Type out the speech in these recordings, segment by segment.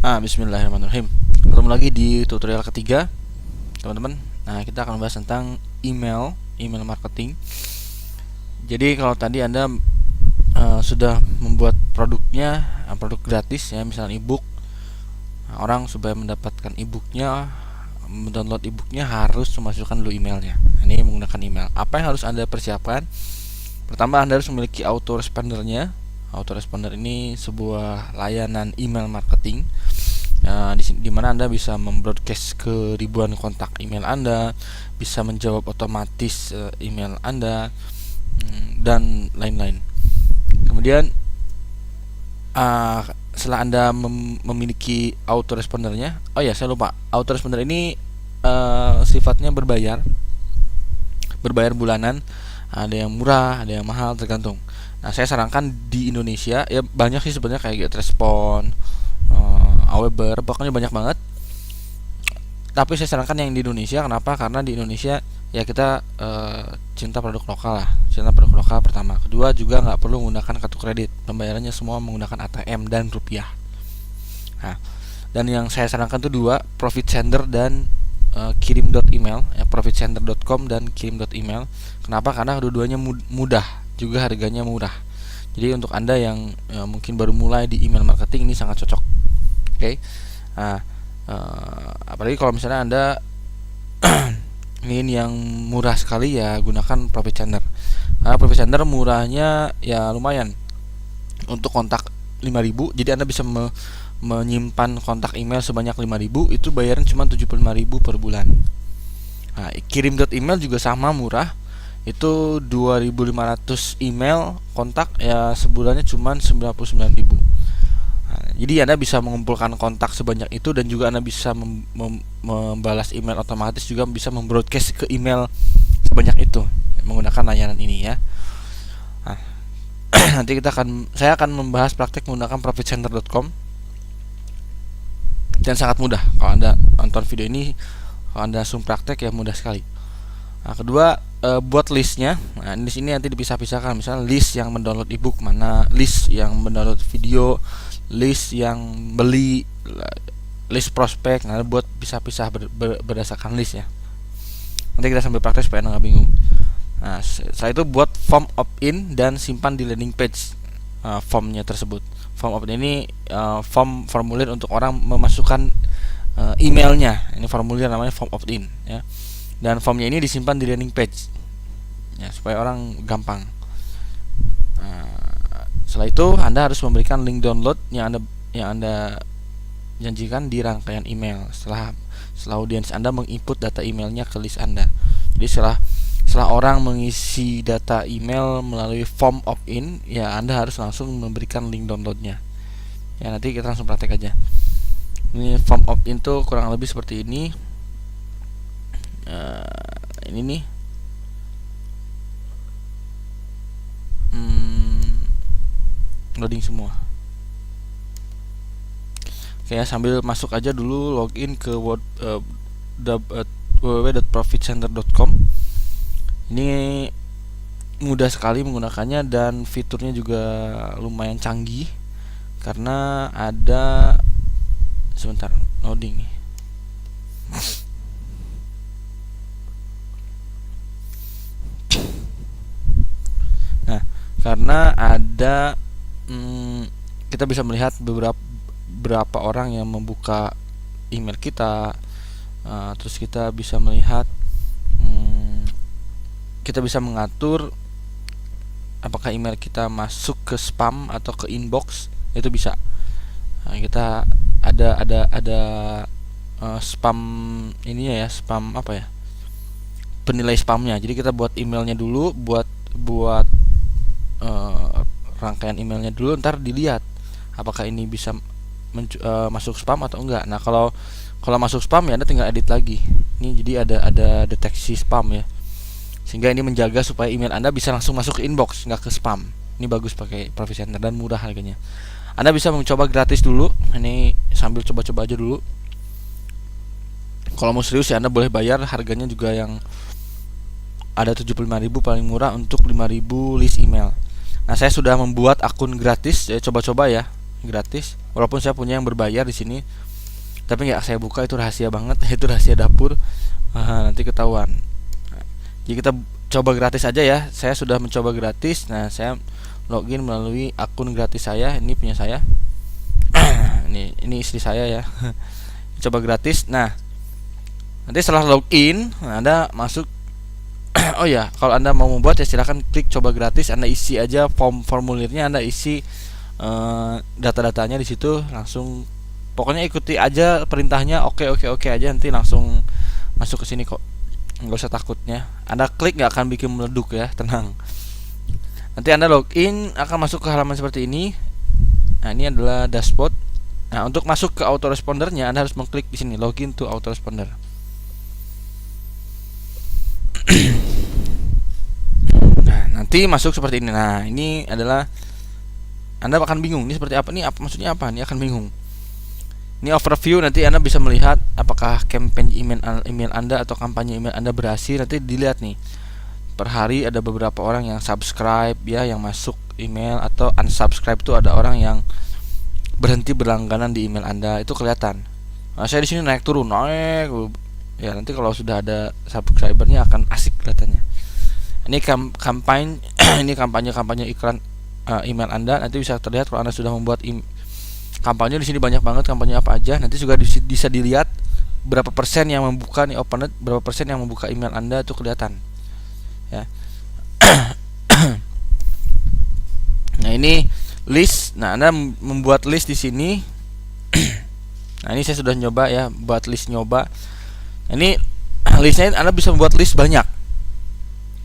Bismillahirrahmanirrahim. Ketemu lagi di tutorial ketiga, teman-teman. Nah, kita akan membahas tentang email marketing. Jadi kalau tadi Anda sudah membuat produknya, produk gratis ya, misalnya ebook. Orang supaya mendapatkan ebooknya, mendownload ebooknya harus memasukkan dulu emailnya. Ini menggunakan email. Apa yang harus Anda persiapkan? Pertama, Anda harus memiliki autorespondernya. Autoresponder ini sebuah layanan email marketing di mana Anda bisa membroadcast ke ribuan kontak email Anda, bisa menjawab otomatis email Anda, dan lain-lain. Kemudian setelah Anda memiliki autorespondernya, saya lupa, autoresponder ini sifatnya berbayar bulanan. Ada yang murah, ada yang mahal, tergantung. Nah, saya sarankan di Indonesia ya, banyak sih sebenarnya, kayak GetResponse, Aweber, pokoknya banyak banget. Tapi saya sarankan yang di Indonesia. Kenapa? Karena di Indonesia ya kita cinta produk lokal lah, cinta produk lokal pertama. Kedua, juga nggak perlu menggunakan kartu kredit, pembayarannya semua menggunakan ATM dan rupiah. Nah, dan yang saya sarankan itu dua, Profit Sender dan kirim.email ya, profitsender.com dan kirim.email. Kenapa? Karena dua-duanya mudah, juga harganya murah. Jadi untuk Anda yang mungkin baru mulai di email marketing, ini sangat cocok. Oke. Nah, apalagi kalau misalnya Anda ingin yang murah sekali, ya gunakan Profit Sender. Karena Profit Sender murahnya ya lumayan. Untuk kontak 5.000, jadi Anda bisa menyimpan kontak email sebanyak 5.000, itu bayaran cuma 75.000 per bulan. Nah, kirim.email juga sama murah, itu 2.500 email kontak ya, sebulannya cuma 99.000. Nah, jadi Anda bisa mengumpulkan kontak sebanyak itu, dan juga Anda bisa membalas email otomatis, juga bisa membroadcast ke email sebanyak itu menggunakan layanan ini ya. Nah, nanti saya akan membahas praktek menggunakan profitsender.com, dan sangat mudah. Kalau Anda nonton video ini, kalau Anda langsung praktek ya, mudah sekali. Nah, kedua, buat listnya. Nah, di sini nanti dipisah-pisahkan, misalnya list yang mendownload ebook mana, list yang mendownload video, list yang beli, list prospek. Nah, buat pisah-pisah berdasarkan list ya. Nanti kita sambil praktek supaya Anda nggak bingung. Nah, setelah itu buat form opt-in dan simpan di landing page formnya tersebut. Form opt-in ini formulir untuk orang memasukkan emailnya. Ini formulir namanya form opt-in ya. Dan formnya ini disimpan di landing page ya, supaya orang gampang. Setelah itu Anda harus memberikan link download yang Anda janjikan di rangkaian email setelah audiens Anda menginput data emailnya ke list Anda. Jadi setelah orang mengisi data email melalui form opt-in, ya Anda harus langsung memberikan link downloadnya. Ya, nanti kita langsung praktek aja. Ini form opt-in tuh kurang lebih seperti ini. Ini nih. Loading semua. Oke, sambil masuk aja dulu, login ke www.profitsender.com. Ini mudah sekali menggunakannya, dan fiturnya juga lumayan canggih karena ada, sebentar, loading nih. Nah, karena ada kita bisa melihat beberapa orang yang membuka email kita, terus kita bisa melihat, kita bisa mengatur apakah email kita masuk ke spam atau ke inbox, itu bisa. Nah, kita ada spam ininya ya, spam apa ya, penilai spamnya. Jadi kita buat emailnya dulu, buat rangkaian emailnya dulu, ntar dilihat apakah ini bisa masuk spam atau enggak. Nah, kalau masuk spam ya Anda tinggal edit lagi. Ini jadi ada deteksi spam ya, sehingga ini menjaga supaya email Anda bisa langsung masuk ke inbox, nggak ke spam. Ini bagus pakai Profit Sender dan murah harganya. Anda bisa mencoba gratis dulu. Ini sambil coba-coba aja dulu. Kalau mau serius ya Anda boleh bayar, harganya juga yang ada 75.000 paling murah untuk 5.000 list email. Nah, saya sudah membuat akun gratis, ya coba-coba ya. gratis. Walaupun saya punya yang berbayar di sini, tapi nggak saya buka, itu rahasia banget. Itu rahasia dapur. Nanti ketahuan. Jadi kita coba gratis aja ya. Saya sudah mencoba gratis. Nah, saya login melalui akun gratis saya. Ini punya saya. ini istri saya ya. Coba gratis. Nah, nanti setelah login, Anda masuk. Oh ya, kalau Anda mau membuat ya silahkan klik coba gratis. Anda isi aja formulirnya, Anda isi data-datanya di situ, langsung pokoknya ikuti aja perintahnya. Oke aja, nanti langsung masuk ke sini kok. Nggak usah takutnya. Anda klik nggak akan bikin meleduk ya, tenang. Nanti Anda login akan masuk ke halaman seperti ini. Nah, ini adalah dashboard. Nah, untuk masuk ke autorespondernya Anda harus mengklik di sini, login to autoresponder. Nah, nanti masuk seperti ini. Nah, ini adalah, Anda akan bingung, ini seperti apa nih? Apa maksudnya apa? Ini akan bingung. Ini overview, nanti Anda bisa melihat apakah campaign email Anda atau kampanye email Anda berhasil. Nanti dilihat nih, per hari ada beberapa orang yang subscribe ya, yang masuk email, atau unsubscribe itu ada orang yang berhenti berlangganan di email Anda, itu kelihatan. Nah, saya di sini naik turun, naik. Ya, nanti kalau sudah ada subscribernya akan asik kelihatannya. Ini kampanye ini kampanye iklan email Anda, nanti bisa terlihat kalau Anda sudah membuat kampanye. Di sini banyak banget kampanye apa aja. Nanti juga bisa dilihat berapa persen yang membuka nih opened, berapa persen yang membuka email Anda, itu kelihatan. Ya. Nah, ini list. Nah, Anda membuat list di sini. Nah, ini saya sudah nyoba ya, buat list nyoba. Nah, ini listnya Anda bisa membuat list banyak.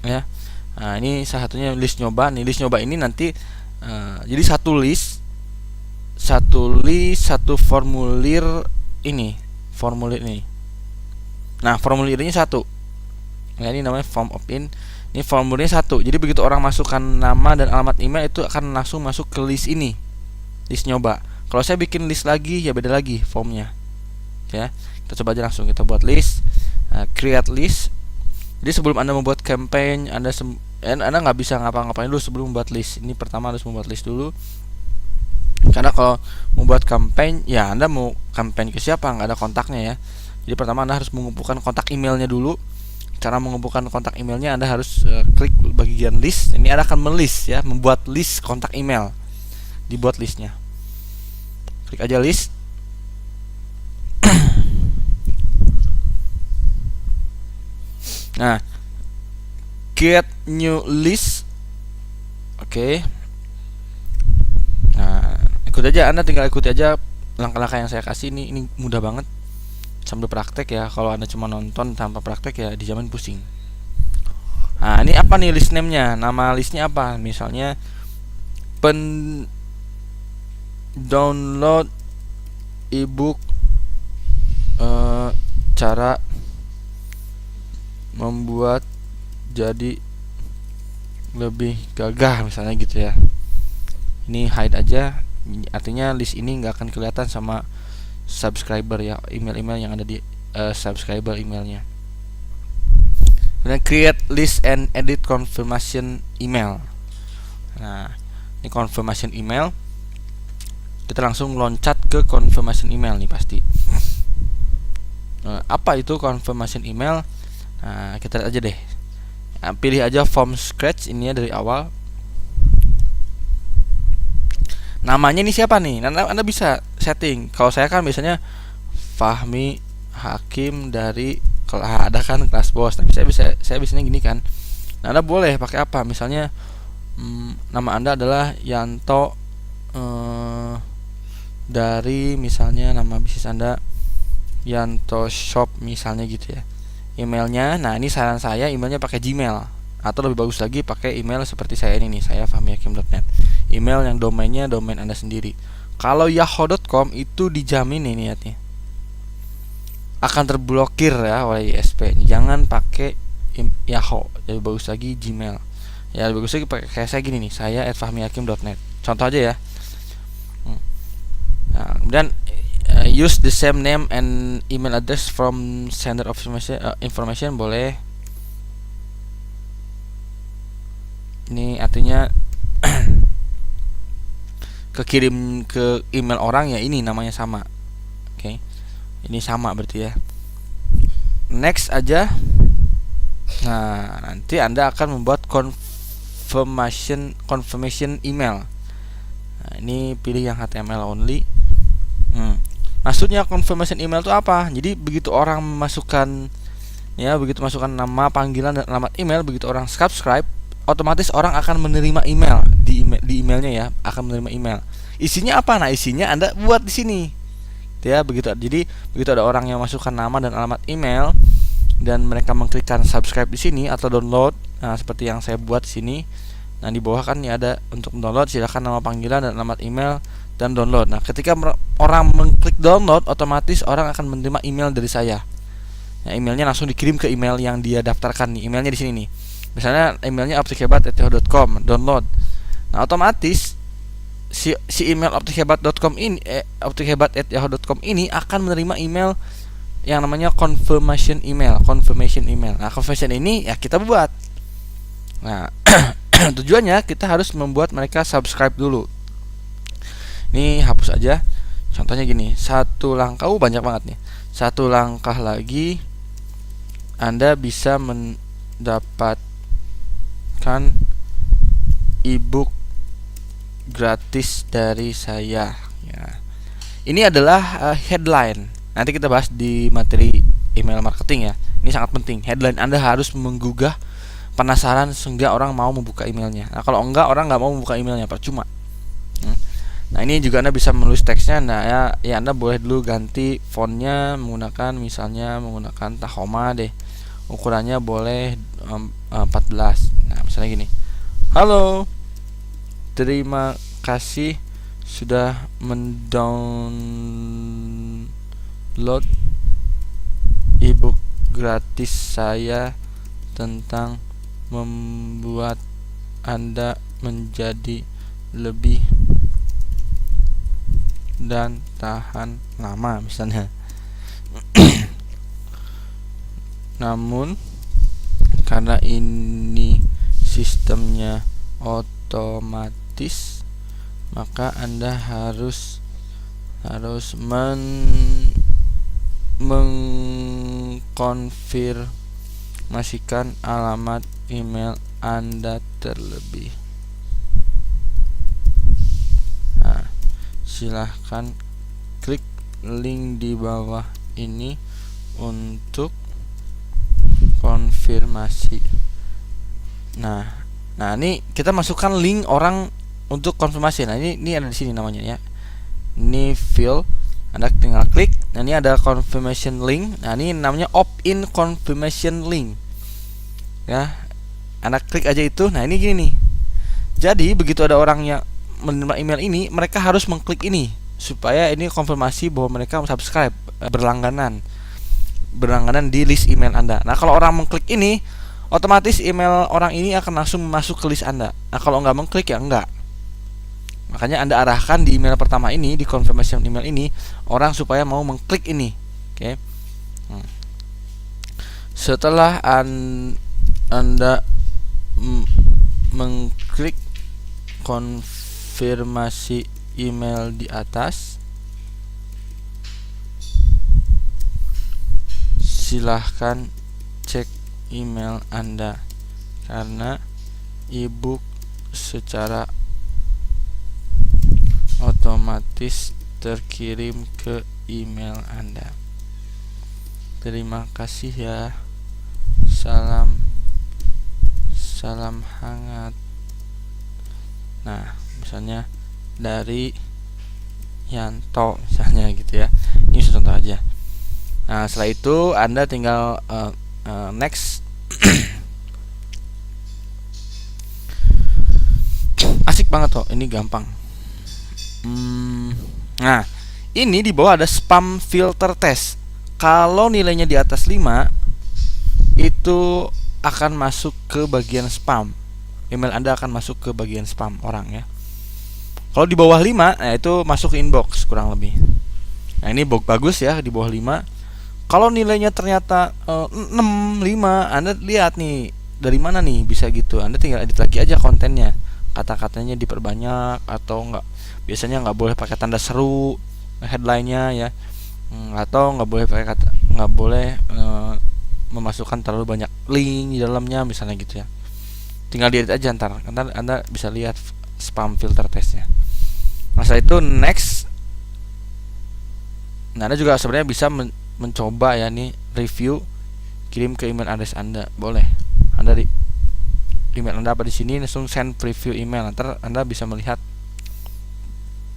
Ya. Nah, ini salah satunya list nyoba. Nih, list nyoba ini nanti jadi satu list, satu formulir ini. Nah, formulirnya satu. Nah, ini namanya form opt-in. Ini formulirnya satu. Jadi begitu orang masukkan nama dan alamat email, itu akan langsung masuk ke list ini, list nyoba. Kalau saya bikin list lagi ya beda lagi formnya. Ya, kita coba aja langsung, kita buat list, create list. Jadi sebelum Anda membuat campaign, Anda nggak bisa ngapa-ngapain dulu sebelum membuat list. Ini pertama harus membuat list dulu. Karena kalau membuat campaign, ya Anda mau campaign ke siapa, nggak ada kontaknya ya. Jadi pertama Anda harus mengumpulkan kontak emailnya dulu. Cara mengumpulkan kontak emailnya, Anda harus klik bagian list. Ini Anda akan melist ya, membuat list kontak email. Dibuat listnya. Klik aja list. Nah, get new list. Oke. Nah, ikut aja, Anda tinggal ikuti aja langkah-langkah yang saya kasih. Ini mudah banget. Sambil praktek ya. Kalau Anda cuma nonton tanpa praktek ya dijamin pusing. Nah, ini apa nih list name-nya? Nama listnya apa? Misalnya download ebook cara membuat jadi lebih gagah, misalnya gitu ya. Ini hide aja. Artinya list ini nggak akan kelihatan sama subscriber ya, email-email yang ada di subscriber emailnya. Kemudian create list and edit confirmation email. Nah, ini confirmation email. Kita langsung loncat ke confirmation email nih pasti. Apa itu confirmation email? Nah, kita lihat aja deh. Nah, pilih aja form scratch ini ya dari awal. Namanya ini siapa nih? Anda bisa setting. Kalau saya kan biasanya Fahmi Hakim dari, kalau ada kan kelas bos. Tapi saya biasanya gini kan. Nah, Anda boleh pakai apa? Misalnya nama Anda adalah Yanto dari, misalnya nama bisnis Anda Yanto Shop misalnya gitu ya. Emailnya, nah ini saran saya emailnya pakai Gmail, atau lebih bagus lagi pakai email seperti saya ini nih, saya fahmihakim.net. Email yang domainnya domain Anda sendiri. Kalau yahoo.com itu dijamin nih niatnya akan terblokir ya oleh ISP. Jangan pakai Yahoo, lebih bagus lagi Gmail. Ya lebih bagus lagi pakai kayak saya gini nih, saya @fahmihakim.net. Contoh aja ya. Nah, kemudian use the same name and email address from sender of information boleh. Ini artinya kekirim ke email orang, ya ini namanya sama. Oke. Ini sama berarti ya. Next aja. Nah, nanti Anda akan membuat confirmation email. Nah, ini pilih yang HTML only. Maksudnya confirmation email itu apa? Jadi begitu orang memasukkan, ya, begitu masukkan nama, panggilan, dan alamat email, begitu orang subscribe, otomatis orang akan menerima email di emailnya, ya, akan menerima email. Isinya apa? Nah, isinya Anda buat di sini. Ya, begitu. Jadi begitu ada orang yang masukkan nama dan alamat email dan mereka mengklikkan subscribe di sini atau download, nah seperti yang saya buat di sini. Nah, di bawah kan ya ada untuk download, silakan nama panggilan dan alamat email dan download. Nah, ketika orang mengklik download, otomatis orang akan menerima email dari saya. Nah, emailnya langsung dikirim ke email yang dia daftarkan nih. Emailnya di sini nih. Misalnya emailnya optikhebat@yahoo.com, download. Nah, otomatis si email optikhebat.com ini optikhebat@yahoo.com ini akan menerima email yang namanya confirmation email. Nah, confirmation ini ya kita buat. Nah, tujuannya kita harus membuat mereka subscribe dulu. Ini hapus aja. Contohnya gini, satu langkah, banyak banget nih. Satu langkah lagi Anda bisa mendapatkan ebook gratis dari saya, ya. Ini adalah headline. Nanti kita bahas di materi email marketing, ya. Ini sangat penting. Headline Anda harus menggugah penasaran sehingga orang mau membuka emailnya. Nah, kalau enggak, orang nggak mau membuka emailnya, percuma. Nah, ini juga Anda bisa menulis teksnya. Nah, ya Anda boleh dulu ganti fontnya menggunakan Tahoma deh. Ukurannya boleh 14. Nah, misalnya gini. Halo, terima kasih sudah mendownload ebook gratis saya tentang membuat Anda menjadi lebih dan tahan lama, misalnya. Namun karena ini sistemnya otomatis, maka Anda harus mengkonfirmasikan alamat email Anda terlebih. Nah, silahkan klik link di bawah ini untuk konfirmasi. Nah, ini kita masukkan link orang untuk konfirmasi. Nah, ini ada di sini namanya, ya. Ini fill, Anda tinggal klik. Nah, ini ada confirmation link. Nah, ini namanya opt-in confirmation link. Ya, Anda klik aja itu. Nah, ini gini nih. Jadi begitu ada orang yang menerima email ini, mereka harus mengklik ini supaya ini konfirmasi bahwa mereka subscribe, berlangganan di list email Anda. Nah, kalau orang mengklik ini, otomatis email orang ini akan langsung masuk ke list Anda. Nah, kalau nggak mengklik, ya enggak. Makanya Anda arahkan di email pertama ini, di confirmation email ini, orang supaya mau mengklik ini. Oke. Setelah Anda mengklik konfirmasi email di atas, silahkan cek email Anda karena ebook secara otomatis terkirim ke email Anda. Terima kasih ya. Salam hangat. Nah, misalnya dari Yanto, misalnya gitu ya. Ini contoh aja. Nah, setelah itu Anda tinggal next. Asik banget kok, ini gampang. Nah, ini di bawah ada spam filter test. Kalau nilainya di atas 5, itu akan masuk ke bagian spam. Email Anda akan masuk ke bagian spam orang, ya. Kalau di bawah 5, nah itu masuk ke inbox kurang lebih. Nah, ini bagus ya, di bawah 5. Kalau nilainya ternyata 6, 5, Anda lihat nih dari mana nih bisa gitu. Anda tinggal edit lagi aja kontennya. Kata-katanya diperbanyak atau enggak, biasanya nggak boleh pakai tanda seru headline-nya ya. Atau nggak boleh memasukkan terlalu banyak link di dalamnya misalnya gitu ya. Tinggal diedit aja ntar anda bisa lihat spam filter testnya. Nah setelah itu next. Nah anda juga sebenarnya bisa mencoba ya nih review, kirim ke email address anda, boleh. Anda di email anda apa di sini langsung send preview email, ntar anda bisa melihat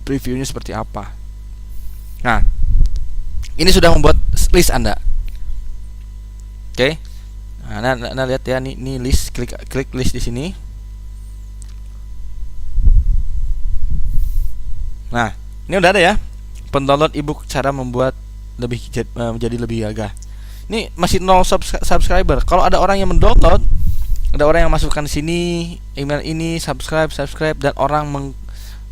previewnya seperti apa. Nah ini sudah membuat list anda. Oke. Nah, anda lihat ya nih list, klik list di sini. Nah, ini udah ada ya. Pendownload ebook cara membuat menjadi lebih gagah. Ini masih 0 subscriber. Kalau ada orang yang mendownload, ada orang yang masukkan sini email ini subscribe dan orang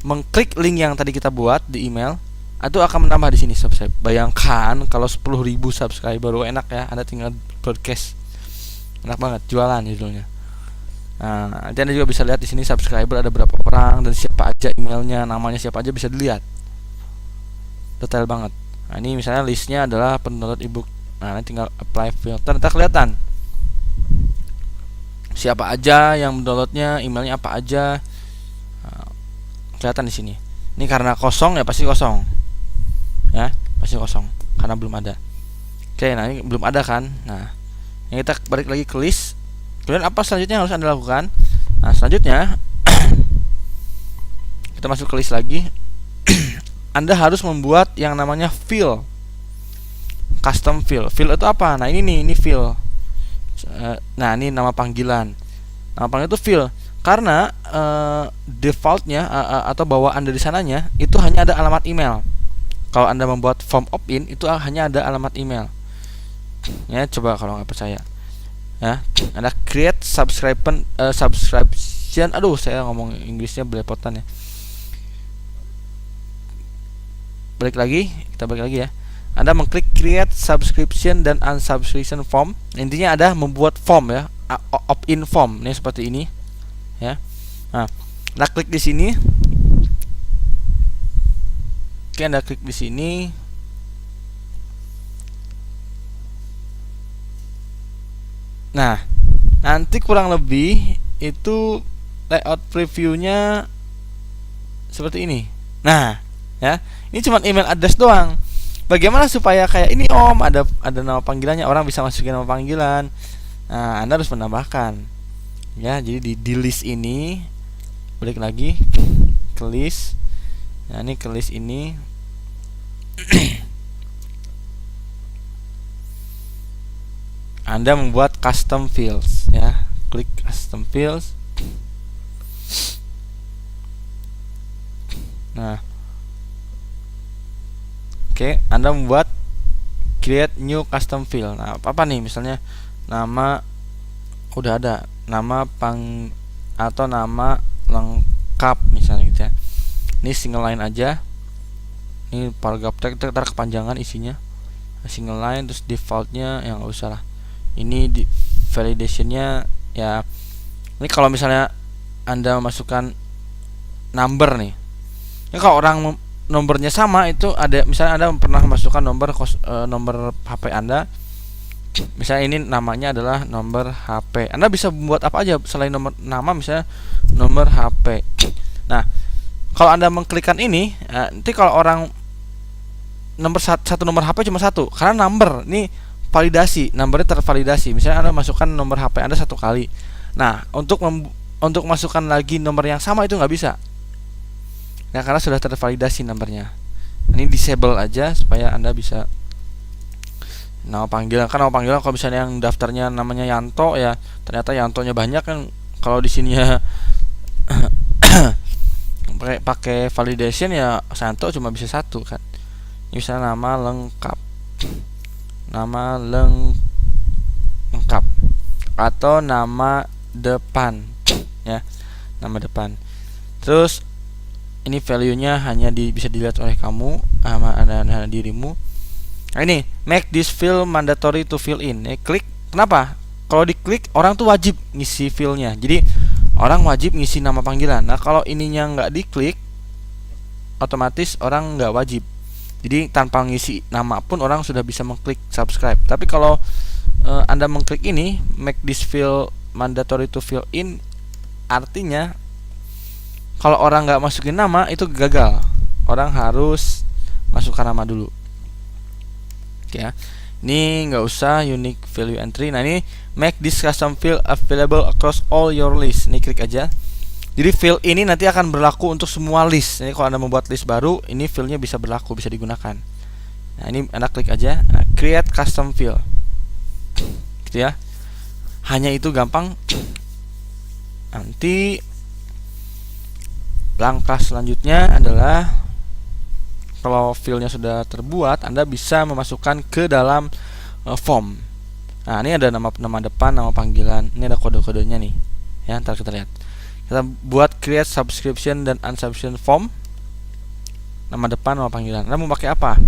mengklik link yang tadi kita buat di email, itu akan menambah di sini subscribe. Bayangkan kalau 10.000 subscriber, enak ya. Anda tinggal broadcast, enak banget, jualan judulnya. Nah, nanti Anda juga bisa lihat di sini subscriber ada berapa orang dan siapa aja emailnya, namanya siapa aja bisa dilihat. Detail banget. Nah, ini misalnya listnya adalah pendownload ebook. Nah, nanti tinggal apply filter, nanti kelihatan siapa aja yang mendownloadnya, emailnya apa aja. Nah, kelihatan di sini. Ini karena kosong ya pasti kosong. Ya, pasti kosong karena belum ada. Oke, nah ini belum ada kan. Nah, yang kita balik lagi ke list. Kemudian apa selanjutnya yang harus Anda lakukan? Nah, selanjutnya kita masuk ke list lagi. Anda harus membuat yang namanya field, custom field. Field itu apa? Nah, ini nih, ini field. Nah, ini nama panggilan. Nama panggilan itu field karena defaultnya atau bawaan dari sananya itu hanya ada alamat email. Kalau Anda membuat form opt-in itu hanya ada alamat email. Ya, coba kalau nggak percaya. Ya, Anda create subscription. Aduh, saya ngomong Inggrisnya belepotan ya. Kita balik lagi ya. Anda mengklik create subscription dan unsubscription form. Intinya ada membuat form ya, opt-in form. Ini seperti ini. Ya. Nah, Anda klik di sini. Oke, Anda klik di sini. Nah, nanti kurang lebih itu layout previewnya seperti ini. Nah, ya, ini cuma email address doang. Bagaimana supaya kayak ini Om, ada nama panggilannya, orang bisa masukin nama panggilan. Nah, Anda harus menambahkan. Ya, jadi di list ini balik lagi ke list. Nah, ini ke list ini. Anda membuat custom fields ya. Klik custom fields. Nah, oke, Anda membuat create new custom field. Nah, apa nih misalnya nama udah ada, nama atau nama lengkap misalnya gitu ya. Ini single line aja. Ini paragraph tag kepanjangan isinya. Single line, terus defaultnya yang nggak usah lah. Ini di validationnya ya. Ini kalau misalnya Anda memasukkan number nih. Ya kalau orang nomornya sama itu ada, misalnya Anda pernah memasukkan nomor HP Anda. Misalnya ini namanya adalah nomor HP. Anda bisa membuat apa aja selain nama misalnya nomor HP. Nah, kalau Anda mengklikkan ini, nanti kalau orang satu nomor HP cuma satu, karena number ini validasi, nomornya tervalidasi. Misalnya Anda masukkan nomor HP Anda satu kali. Nah, untuk masukkan lagi nomor yang sama itu nggak bisa. Ya, karena sudah tervalidasi nomornya. Ini disable aja supaya Anda bisa nama panggilan. Kan nama panggilan kalau misalnya yang daftarnya namanya Yanto ya, ternyata Yantonya banyak kan. Kalau di sini ya pakai validation ya Santo cuma bisa satu kan. Ini misalnya nama lengkap. Nama lengkap atau nama depan ya, nama depan. Terus ini value-nya hanya bisa dilihat oleh kamu sama dirimu. Nah, ini make this field mandatory to fill in. Klik. Kenapa? Kalau diklik orang tuh wajib ngisi field-nya. Jadi orang wajib ngisi nama panggilan. Nah, kalau ininya nggak diklik, otomatis orang nggak wajib. Jadi tanpa ngisi nama pun orang sudah bisa mengklik subscribe. Tapi kalau Anda mengklik ini, make this field mandatory to fill in, artinya kalau orang nggak masukin nama itu gagal. Orang harus masukkan nama dulu. Oke ya. Ini nggak usah unique value entry. Nah ini make this custom field available across all your list. Ini klik aja. Jadi field ini nanti akan berlaku untuk semua list. Jadi kalau Anda membuat list baru, ini fieldnya bisa berlaku, bisa digunakan. Nah ini Anda klik aja. Nah, create custom field. Gitu ya. Hanya itu gampang. Nanti langkah selanjutnya adalah kalau fieldnya sudah terbuat, Anda bisa memasukkan ke dalam form. Nah ini ada nama depan, nama panggilan. Ini ada kode-kodenya nih. Ya, ntar kita lihat. Kita buat create subscription dan unsubscription form. Nama depan, nama panggilan. Anda mau pakai apa?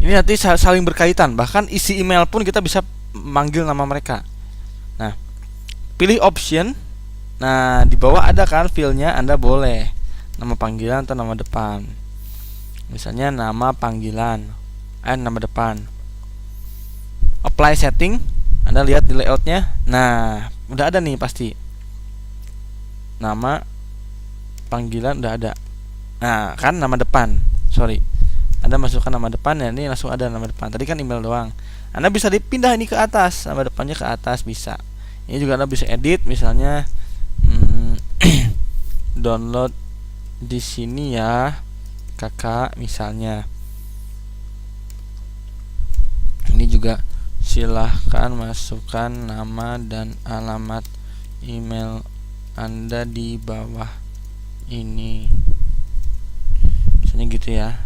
Ini nanti saling berkaitan. Bahkan isi email pun kita bisa manggil nama mereka. Nah, pilih option. Nah, di bawah ada kan fieldnya, Anda boleh nama panggilan atau nama depan. Misalnya nama panggilan, nama depan. Apply setting. Anda lihat di layoutnya. Nah, udah ada nih pasti. Nama panggilan udah ada. Nah, kan nama depan. Sorry. Anda masukkan nama depan ya, ini langsung ada nama depan. Tadi kan email doang. Anda bisa dipindah ini ke atas, nama depannya ke atas bisa. Ini juga Anda bisa edit, misalnya download di sini ya, kakak misalnya. Ini juga silahkan masukkan nama dan alamat email Anda di bawah ini. Misalnya gitu ya.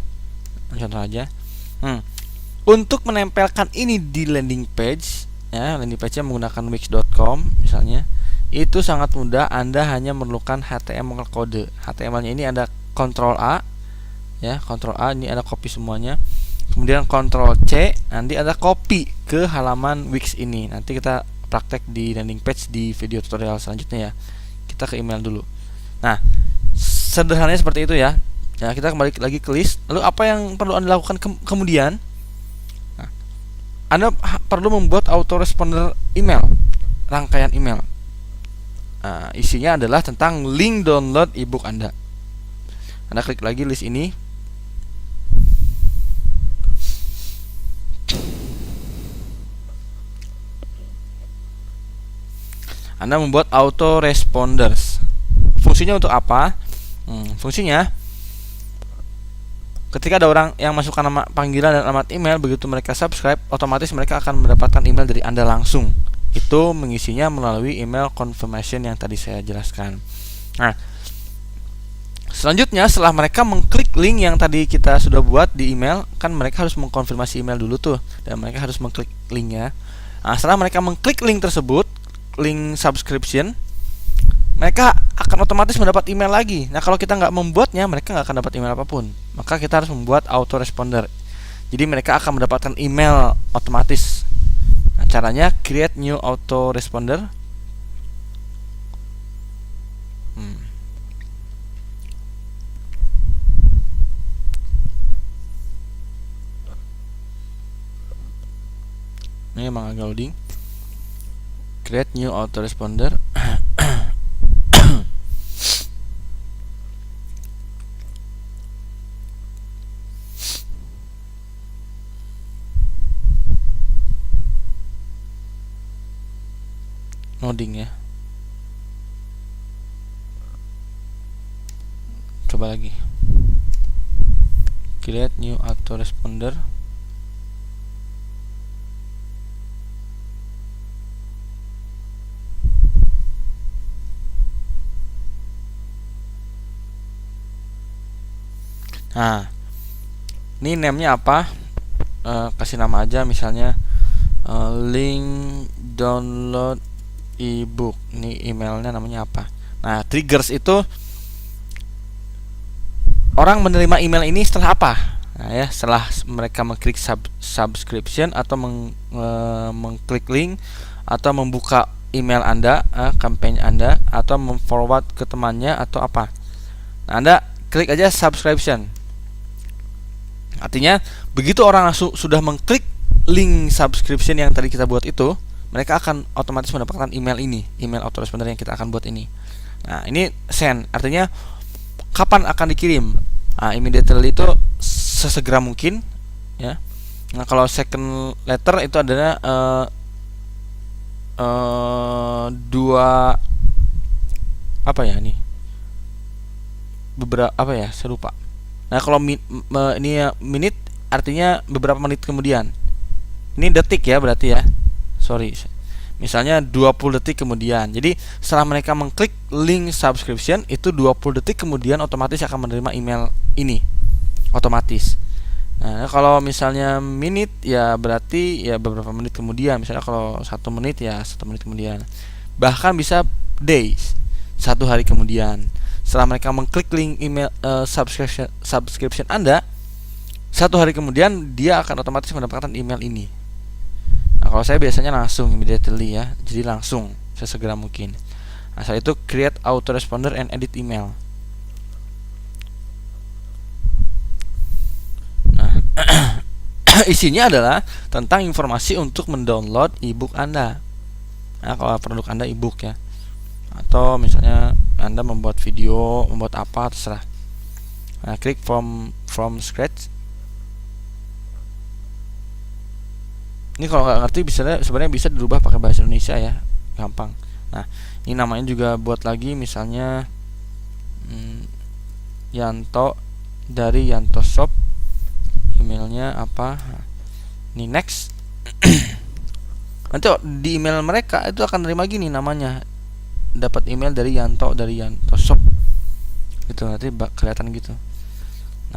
Contoh aja. Untuk menempelkan ini di landing page, ya, landing page-nya menggunakan wix.com misalnya, itu sangat mudah. Anda hanya memerlukan HTML kode. HTML-nya ini ada Ctrl A, ya, Ctrl A, ini ada copy semuanya. Kemudian Ctrl C, nanti ada copy ke halaman Wix ini. Nanti kita praktek di landing page di video tutorial selanjutnya ya. Kita ke email dulu. Nah, sederhananya seperti itu ya. Ya, kita kembali lagi ke list. Lalu apa yang perlu Anda lakukan kemudian? Nah, Anda perlu membuat autoresponder email, rangkaian email. Nah, isinya adalah tentang link download ebook Anda. Anda klik lagi list ini. Anda membuat autoresponders. Fungsinya untuk apa? Fungsinya ketika ada orang yang masukkan nama panggilan dan alamat email, begitu mereka subscribe, otomatis mereka akan mendapatkan email dari Anda langsung. Itu mengisinya melalui email confirmation yang tadi saya jelaskan. Nah, selanjutnya setelah mereka mengklik link yang tadi kita sudah buat di email, kan mereka harus mengkonfirmasi email dulu tuh, dan mereka harus mengklik linknya. Nah, setelah mereka mengklik link tersebut, link subscription, mereka akan otomatis mendapat email lagi. Nah, kalau kita nggak membuatnya, mereka nggak akan dapat email apapun. Maka kita harus membuat autoresponder. Jadi mereka akan mendapatkan email otomatis. Nah, caranya create new autoresponder. Ini emang agak loading. Create new autoresponder. Loading ya. Coba lagi. Create new autoresponder. Nah, ini name-nya apa? Kasih nama aja, misalnya link download ebook. Ini emailnya namanya apa? Nah, triggers itu orang menerima email ini setelah apa? Nah, ya, setelah mereka mengklik subscription atau mengklik link atau membuka email Anda, kampanye Anda, atau memforward ke temannya atau apa. Nah, Anda klik aja subscription. Artinya begitu orang sudah mengklik link subscription yang tadi kita buat itu, mereka akan otomatis mendapatkan email ini, email autoresponder yang kita akan buat ini. Nah, ini send, artinya kapan akan dikirim? Nah, immediately itu sesegera mungkin, ya. Nah, kalau second letter itu adalah dua apa ya nih? Beberapa apa ya? Saya lupa. Nah, kalau ini ya menit artinya beberapa menit kemudian. Ini detik ya berarti ya. Sorry. Misalnya 20 detik kemudian. Jadi setelah mereka mengklik link subscription itu 20 detik kemudian otomatis akan menerima email ini. Otomatis. Nah, kalau misalnya menit ya berarti ya beberapa menit kemudian. Misalnya kalau 1 menit ya 1 menit kemudian. Bahkan bisa days, 1 hari kemudian. Setelah mereka mengklik link email subscription Anda, 1 hari kemudian dia akan otomatis mendapatkan email ini. Nah, kalau saya biasanya langsung immediately ya, jadi langsung sesegera mungkin. Nah, saya itu create autoresponder and edit email. Nah, isinya adalah tentang informasi untuk mendownload ebook Anda. Nah, kalau produk Anda ebook ya, atau misalnya Anda membuat video, membuat apa terserah. Nah, klik from scratch. Ini kalau nggak ngerti sebenarnya bisa dirubah pakai bahasa Indonesia ya, gampang. Nah, ini namanya juga buat lagi misalnya Yanto dari Yanto Shop, emailnya apa? Ini next. Nanti di email mereka itu akan terima gini namanya, dapat email dari Yanto Shop, gitu, nanti kelihatan gitu.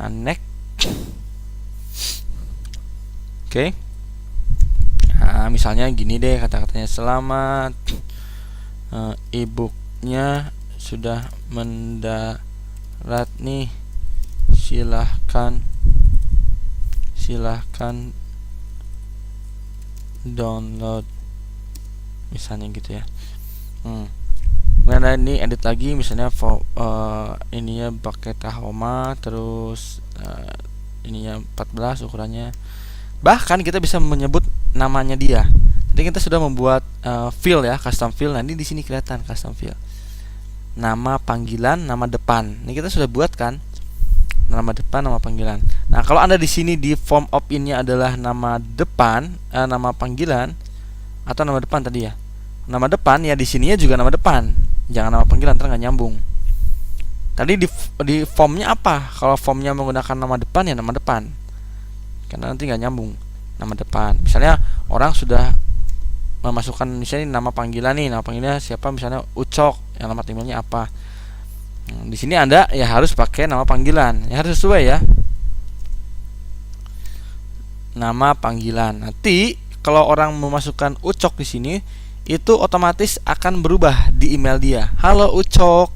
Nah, next. Oke. Nah, misalnya gini deh kata-katanya, selamat, e-booknya sudah mendarat nih, silahkan download, misalnya gitu ya. Kemudian ini edit lagi, misalnya ininya pakai Tahoma, terus ininya 14 ukurannya. Bahkan kita bisa menyebut namanya dia. Jadi kita sudah membuat field ya, custom field. Nanti di sini kelihatan custom field. Nama panggilan, nama depan. Ini kita sudah buat kan? Nama depan, nama panggilan. Nah, kalau Anda di sini di form opt-in-nya adalah nama depan, nama panggilan atau nama depan tadi ya. Nama depan ya, di sininya juga nama depan. Jangan nama panggilan, ntar nggak nyambung. Tadi di formnya apa? Kalau formnya menggunakan nama depan ya nama depan. Karena nanti nggak nyambung nama depan. Misalnya orang sudah memasukkan misalnya nama panggilan nih, nama panggilannya siapa, misalnya Ucok, yang nama emailnya apa. Di sini Anda ya harus pakai nama panggilan, ya harus sesuai ya. Nama panggilan. Nanti kalau orang memasukkan Ucok di sini itu otomatis akan berubah di email dia. Halo Ucok.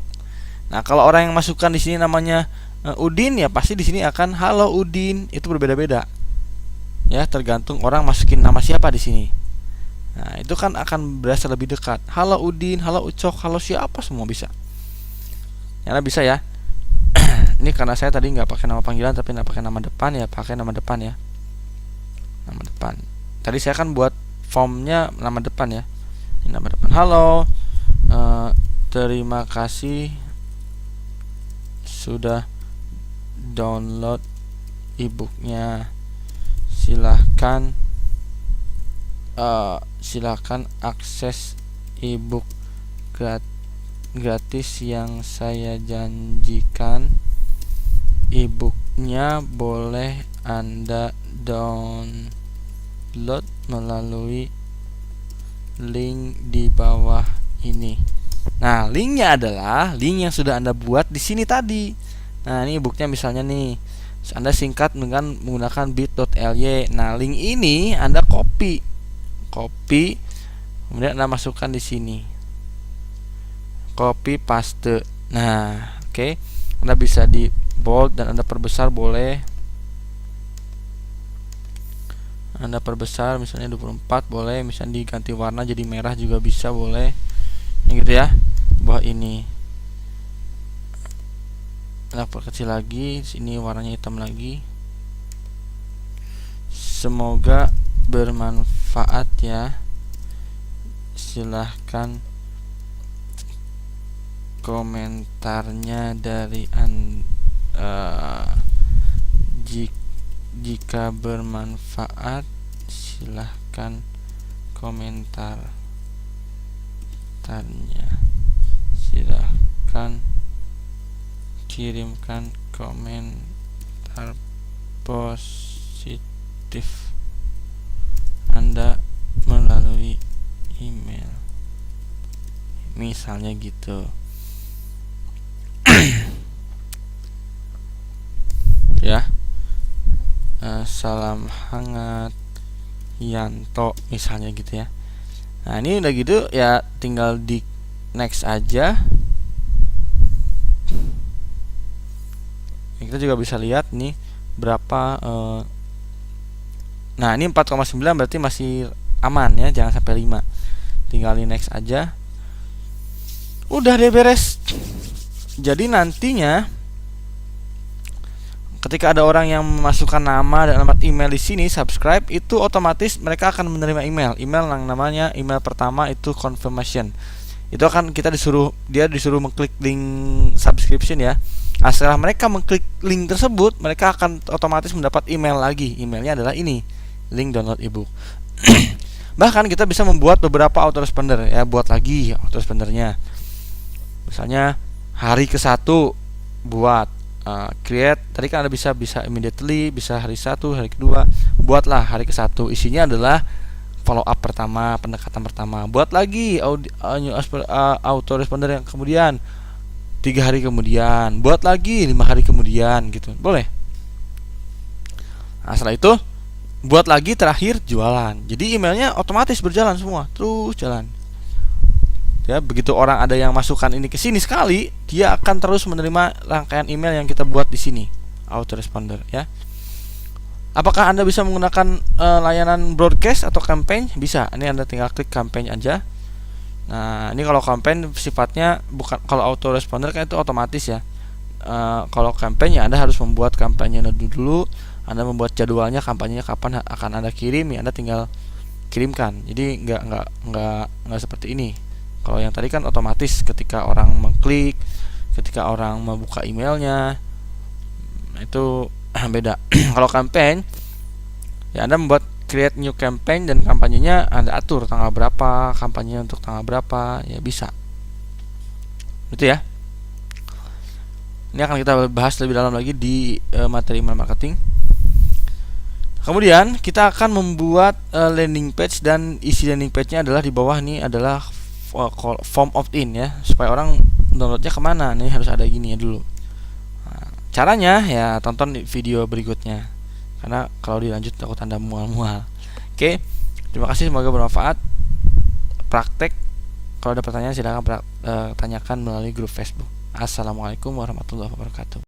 Nah, kalau orang yang masukkan di sini namanya Udin ya pasti di sini akan halo Udin. Itu berbeda-beda. Ya, tergantung orang masukin nama siapa di sini. Nah, itu kan akan berasa lebih dekat. Halo Udin, halo Ucok, halo siapa, semua bisa. Ya, bisa ya. Ini karena saya tadi nggak pakai nama panggilan tapi nggak pakai nama depan ya, pakai nama depan ya. Nama depan. Tadi saya kan buat formnya nama depan ya. Ini nama depan. Halo, terima kasih sudah download ebooknya. Silahkan akses ebook gratis yang saya janjikan. Ebooknya boleh Anda download melalui link di bawah ini. Nah, linknya adalah link yang sudah Anda buat di sini tadi. Nah, ini ebooknya misalnya nih, Anda singkat dengan menggunakan bit.ly. Nah, link ini Anda copy, kemudian Anda masukkan di sini, copy paste. Nah, oke. Anda bisa di bold dan Anda perbesar boleh. Anda perbesar misalnya 24 boleh, misalnya diganti warna jadi merah juga bisa, boleh. Yang gitu ya. Bawah ini. Enak perkecil lagi, sini warnanya hitam lagi. Semoga bermanfaat ya. Silahkan komentarnya dari jika bermanfaat silahkan komentarnya, silahkan kirimkan komentar positif Anda melalui email, misalnya gitu. Ya, salam hangat Yanto misalnya gitu ya. Nah ini udah gitu ya, tinggal di next aja. Kita juga bisa lihat nih berapa nah ini 4,9 berarti masih aman ya, jangan sampai 5. Tinggal di next aja. Udah deh beres. Jadi nantinya ketika ada orang yang memasukkan nama dan alamat email di sini, subscribe, itu otomatis mereka akan menerima email yang namanya email pertama itu confirmation. Itu akan dia disuruh mengklik link subscription ya. Nah, setelah mereka mengklik link tersebut, mereka akan otomatis mendapat email lagi. Emailnya adalah ini, link download ebook. Bahkan kita bisa membuat beberapa autoresponder ya, buat lagi autorespondernya. Misalnya hari ke-1 buat create, tadi kan ada bisa immediately, bisa hari 1, hari kedua, buatlah hari ke-1. Isinya adalah follow up pertama, pendekatan pertama. Buat lagi autoresponder yang kemudian 3 hari kemudian, buat lagi 5 hari kemudian gitu. Boleh. Nah, setelah itu buat lagi terakhir jualan. Jadi emailnya otomatis berjalan semua, terus jalan. Ya, begitu orang ada yang masukkan ini ke sini sekali, dia akan terus menerima rangkaian email yang kita buat di sini, autoresponder ya. Apakah Anda bisa menggunakan layanan broadcast atau campaign? Bisa. Ini Anda tinggal klik campaign aja. Nah, ini kalau campaign sifatnya bukan, kalau autoresponder kan itu otomatis ya. Kalau campaign ya Anda harus membuat kampanye dulu, Anda membuat jadwalnya, kampanyenya kapan akan Anda kirim, ya Anda tinggal kirimkan. Jadi nggak seperti ini. Kalau yang tadi kan otomatis ketika orang mengklik, ketika orang membuka emailnya, itu beda. Kalau campaign, ya Anda membuat create new campaign dan kampanyenya Anda atur tanggal berapa, kampanye untuk tanggal berapa, ya bisa. Gitu ya. Ini akan kita bahas lebih dalam lagi di materi email marketing. Kemudian kita akan membuat landing page, dan isi landing page-nya adalah di bawah ini adalah form opt-in ya, supaya orang downloadnya kemana nih, harus ada gini ya dulu. Nah, caranya ya tonton video berikutnya, karena kalau dilanjut takut Anda mual-mual. Oke, terima kasih, semoga bermanfaat. Praktek, kalau ada pertanyaan silahkan tanyakan melalui grup Facebook. Assalamualaikum warahmatullahi wabarakatuh.